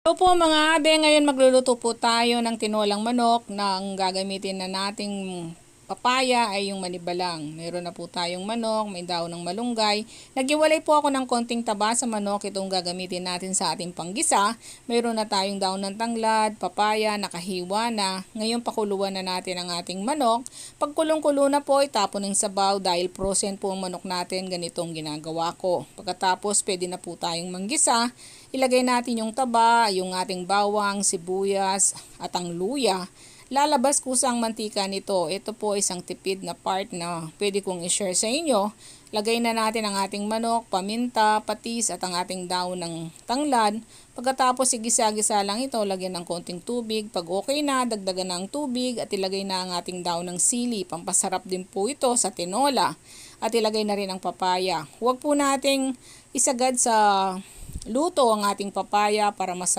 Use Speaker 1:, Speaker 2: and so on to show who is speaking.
Speaker 1: Hello po mga abe, ngayon magluluto po tayo ng tinolang manok na ang gagamitin na nating papaya ay yung manibalang. Meron na po tayong manok, may daon ng malunggay. Nagiwalay po ako ng konting taba sa manok, itong gagamitin natin sa ating panggisa. Meron na tayong daon ng tanglad, papaya, nakahiwa na. Ngayon pakuluan na natin ang ating manok. Pag kulong-kulo na po, itapon ng sabaw dahil frozen po ang manok natin, ganitong ginagawa ko. Pagkatapos pwede na po tayong manggisa. Ilagay natin yung taba, yung ating bawang, sibuyas at ang luya. Lalabas kusa ang mantika nito. Ito po isang tipid na part na pwede kong i-share sa inyo. Lagay na natin ang ating manok, paminta, patis at ang ating daon ng tanglad. Pagkatapos igisa-gisa lang ito, lagyan ng konting tubig. Pag okay na, dagdagan na ang tubig at ilagay na ang ating daon ng sili. Pampasarap din po ito sa tinola. At ilagay na rin ang papaya. Huwag po nating isagad sa luto ang ating papaya para masarap.